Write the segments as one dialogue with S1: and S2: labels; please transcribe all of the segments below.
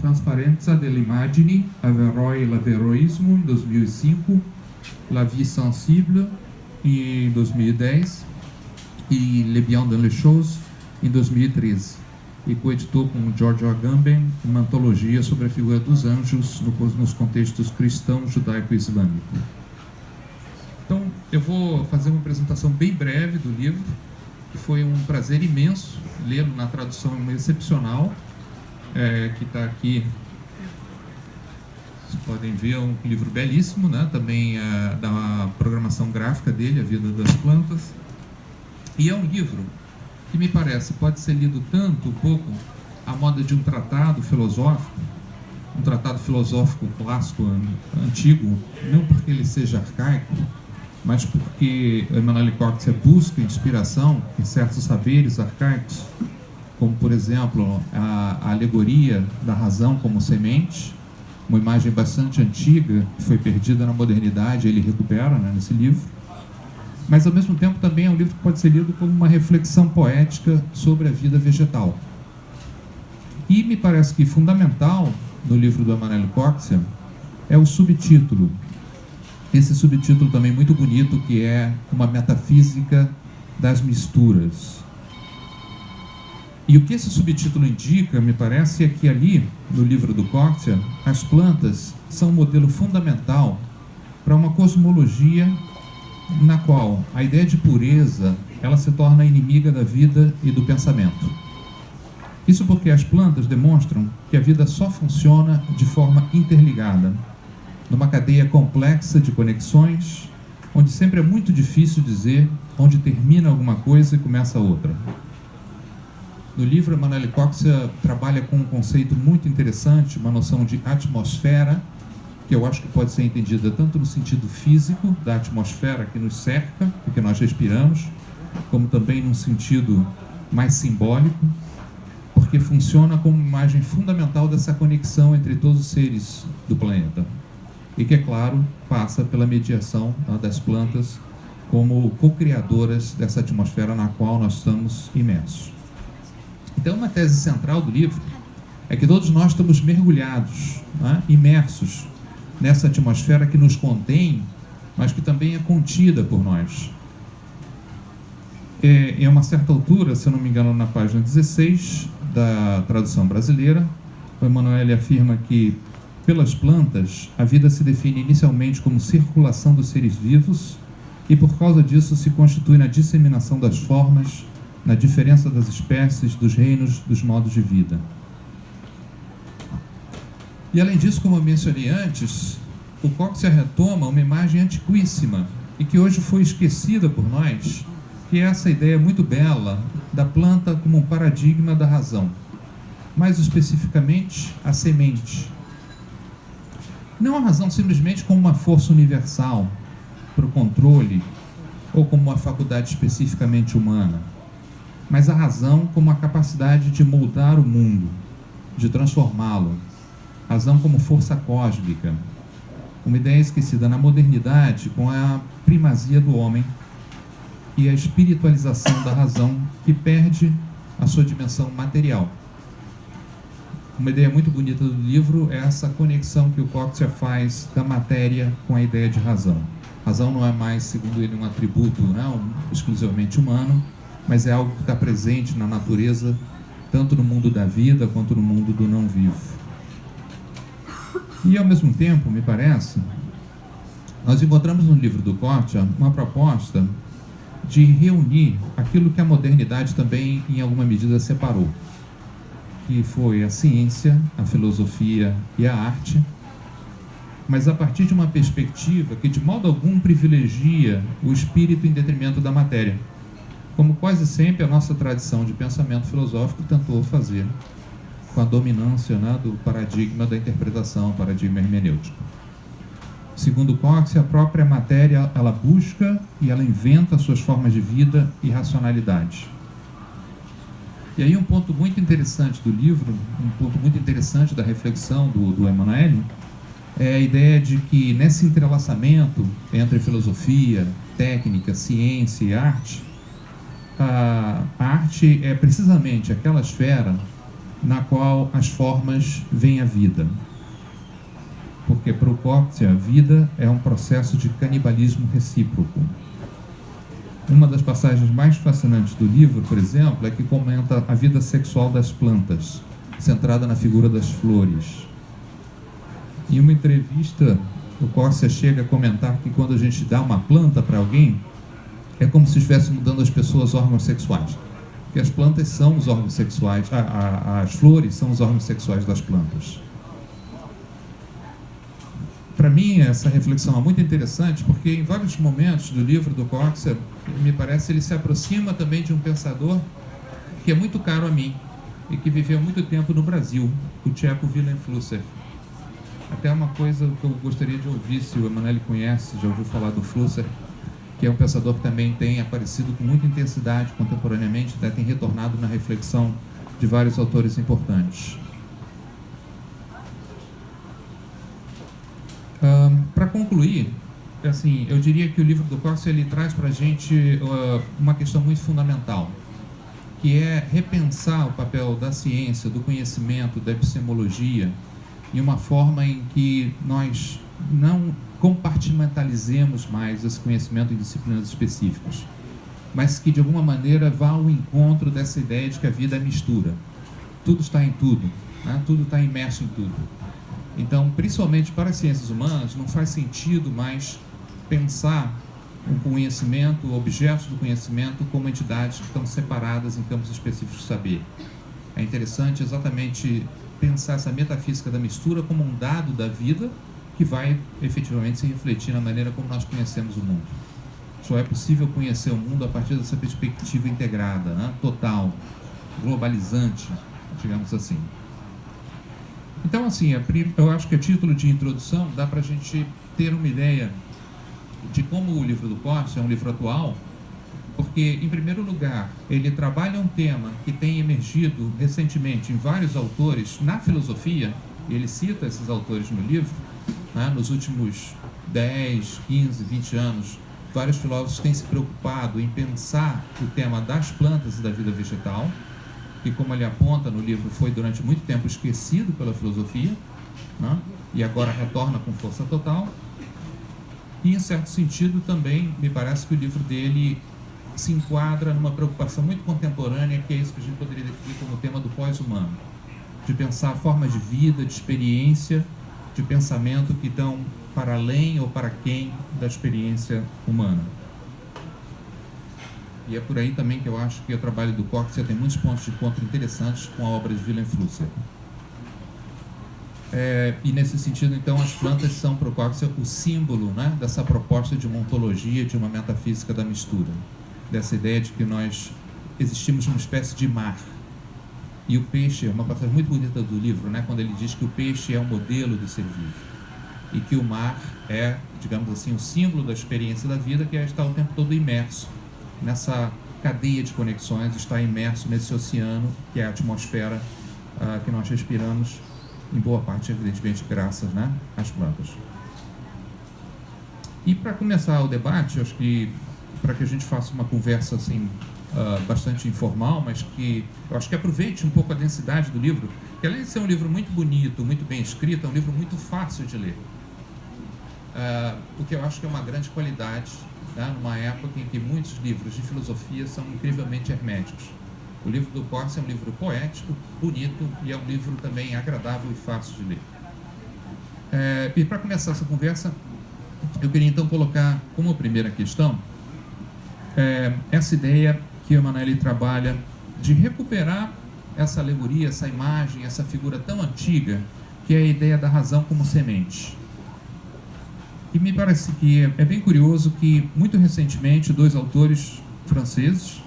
S1: Trasparenza dell'immagine, Averroë e l'Averroïsmo, em 2005, La vie sensible, em 2010, e Le bien dans les choses, em 2013. E coeditou com George Agamben uma antologia sobre a figura dos anjos nos contextos cristão, judaico e islâmico. Então, eu vou fazer uma apresentação bem breve do livro, que foi um prazer imenso lê-lo na tradução excepcional, que está aqui. Vocês podem ver, é um livro belíssimo, né? Também da programação gráfica dele, A Vida das Plantas. E é um livro que me parece pode ser lido tanto, um pouco, à moda de um tratado filosófico clássico, antigo, não porque ele seja arcaico, mas porque Emmanuel Coxia busca inspiração em certos saberes arcaicos, como, por exemplo, a alegoria da razão como semente, uma imagem bastante antiga, que foi perdida na modernidade, ele recupera, né, nesse livro. Mas, ao mesmo tempo, também é um livro que pode ser lido como uma reflexão poética sobre a vida vegetal. E me parece que fundamental no livro do Emmanuel Coxia é o subtítulo. Esse subtítulo também muito bonito, que é uma metafísica das misturas. E o que esse subtítulo indica, me parece, é que ali, no livro do Coxia, as plantas são um modelo fundamental para uma cosmologia na qual a ideia de pureza ela se torna inimiga da vida e do pensamento. Isso porque as plantas demonstram que a vida só funciona de forma interligada, numa cadeia complexa de conexões, onde sempre é muito difícil dizer onde termina alguma coisa e começa outra. No livro, Emmanuel Coxia trabalha com um conceito muito interessante, uma noção de atmosfera, que eu acho que pode ser entendida tanto no sentido físico, da atmosfera que nos cerca, e que nós respiramos, como também num sentido mais simbólico, porque funciona como imagem fundamental dessa conexão entre todos os seres do planeta. E que, é claro, passa pela mediação das plantas como co-criadoras dessa atmosfera na qual nós estamos imersos. Então, uma tese central do livro é que todos nós estamos mergulhados, né, imersos nessa atmosfera que nos contém, mas que também é contida por nós. Em uma certa altura, se eu não me engano, na página 16 da tradução brasileira, o Emmanuel afirma que pelas plantas, a vida se define inicialmente como circulação dos seres vivos e, por causa disso, se constitui na disseminação das formas, na diferença das espécies, dos reinos, dos modos de vida. E, além disso, como eu mencionei antes, o Coxia retoma uma imagem antiquíssima e que hoje foi esquecida por nós, que é essa ideia muito bela da planta como um paradigma da razão. Mais especificamente, a semente. Não a razão simplesmente como uma força universal para o controle ou como uma faculdade especificamente humana, mas a razão como a capacidade de moldar o mundo, de transformá-lo. Razão como força cósmica, uma ideia esquecida na modernidade com a primazia do homem e a espiritualização da razão que perde a sua dimensão material. Uma ideia muito bonita do livro é essa conexão que o Coxia faz da matéria com a ideia de razão. Razão não é mais, segundo ele, um atributo exclusivamente humano, mas é algo que está presente na natureza, tanto no mundo da vida quanto no mundo do não vivo. E, ao mesmo tempo, me parece, nós encontramos no livro do Coxia uma proposta de reunir aquilo que a modernidade também, em alguma medida, separou, que foi a ciência, a filosofia e a arte, mas a partir de uma perspectiva que de modo algum privilegia o espírito em detrimento da matéria, como quase sempre a nossa tradição de pensamento filosófico tentou fazer com a dominância, né, do paradigma da interpretação, paradigma hermenêutico. Segundo Coxia, a própria matéria ela busca e ela inventa suas formas de vida e racionalidade. E aí um ponto muito interessante do livro, um ponto muito interessante da reflexão do Emmanuel, é a ideia de que nesse entrelaçamento entre filosofia, técnica, ciência e arte, a arte é precisamente aquela esfera na qual as formas veem a vida. Porque para o Coetzee, a vida é um processo de canibalismo recíproco. Uma das passagens mais fascinantes do livro, por exemplo, é que comenta a vida sexual das plantas, centrada na figura das flores. Em uma entrevista, o Coetzee chega a comentar que quando a gente dá uma planta para alguém, é como se estivesse mudando as pessoas órgãos sexuais. Porque as plantas são os órgãos sexuais, as flores são os órgãos sexuais das plantas. Para mim, essa reflexão é muito interessante, porque em vários momentos do livro do Coetzee, me parece, ele se aproxima também de um pensador que é muito caro a mim e que viveu muito tempo no Brasil, o tcheco Wilhelm Flusser. Até uma coisa que eu gostaria de ouvir, se o Emanuele conhece, já ouviu falar do Flusser, que é um pensador que também tem aparecido com muita intensidade contemporaneamente, até tem retornado na reflexão de vários autores importantes. Para concluir, assim, eu diria que o livro do Coetzee ele traz para a gente uma questão muito fundamental, que é repensar o papel da ciência, do conhecimento, da epistemologia, em uma forma em que nós não compartimentalizemos mais esse conhecimento em disciplinas específicas, mas que de alguma maneira vá ao encontro dessa ideia de que a vida é mistura. Tudo está em tudo, né? Tudo está imerso em tudo. Então, principalmente para as ciências humanas, não faz sentido mais pensar o conhecimento, objetos do conhecimento, como entidades que estão separadas em campos específicos de saber. É interessante exatamente pensar essa metafísica da mistura como um dado da vida que vai efetivamente se refletir na maneira como nós conhecemos o mundo. Só é possível conhecer o mundo a partir dessa perspectiva integrada, né? Total, globalizante, digamos assim. Então, assim, eu acho que a título de introdução dá para a gente ter uma ideia de como o livro do Coetzee é um livro atual, porque, em primeiro lugar, ele trabalha um tema que tem emergido recentemente em vários autores na filosofia, e ele cita esses autores no livro, né? Nos últimos 10, 15, 20 anos, vários filósofos têm se preocupado em pensar o tema das plantas e da vida vegetal, que, como ele aponta no livro, foi durante muito tempo esquecido pela filosofia, né? E agora retorna com força total. E, em certo sentido, também me parece que o livro dele se enquadra numa preocupação muito contemporânea, que é isso que a gente poderia definir como o tema do pós-humano, de pensar formas de vida, de experiência, de pensamento que estão para além ou para quem da experiência humana. E é por aí também que eu acho que o trabalho do Coetzee tem muitos pontos de encontro interessantes com a obra de Wilhelm Flusser. E nesse sentido, então, as plantas são para o Coetzee o símbolo, né, dessa proposta de uma ontologia, de uma metafísica da mistura, dessa ideia de que nós existimos numa espécie de mar. E o peixe, é uma passagem muito bonita do livro, né, quando ele diz que o peixe é o modelo do ser vivo e que o mar é, digamos assim, o símbolo da experiência da vida, que é estar o tempo todo imerso nessa cadeia de conexões, está imerso nesse oceano que é a atmosfera que nós respiramos, em boa parte, evidentemente, graças, né, às plantas. E para começar o debate, acho que para que a gente faça uma conversa assim bastante informal, mas que eu acho que aproveite um pouco a densidade do livro, que além de ser um livro muito bonito, muito bem escrito, é um livro muito fácil de ler. O que eu acho que é uma grande qualidade, né, numa época em que muitos livros de filosofia são incrivelmente herméticos. O livro do Coetzee é um livro poético, bonito, e é um livro também agradável e fácil de ler. E para começar essa conversa, eu queria então colocar como primeira questão essa ideia que o Emanuele trabalha de recuperar essa alegoria, essa imagem, essa figura tão antiga, que é a ideia da razão como semente. E me parece que é bem curioso que, muito recentemente, dois autores franceses,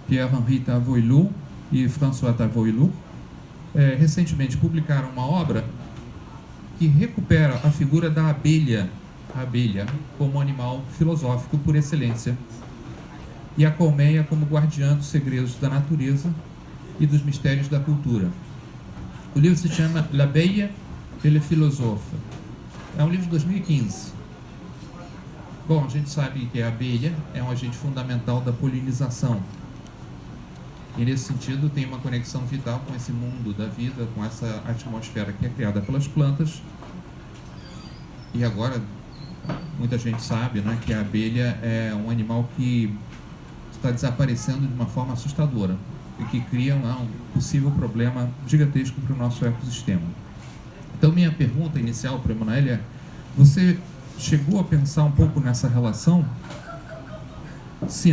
S1: Pierre-Henri Tavoyot e François Tavoyot, recentemente publicaram uma obra que recupera a figura da abelha, a abelha como animal filosófico por excelência, e a colmeia como guardiã dos segredos da natureza e dos mistérios da cultura. O livro se chama L'abeille et le philosophe. É um livro de 2015. Bom, a gente sabe que a abelha é um agente fundamental da polinização. E nesse sentido tem uma conexão vital com esse mundo da vida, com essa atmosfera que é criada pelas plantas. E agora muita gente sabe, né, que a abelha é um animal que está desaparecendo de uma forma assustadora e que cria um possível problema gigantesco para o nosso ecossistema. Então minha pergunta inicial para a Emanuele é: você chegou a pensar um pouco nessa relação? Se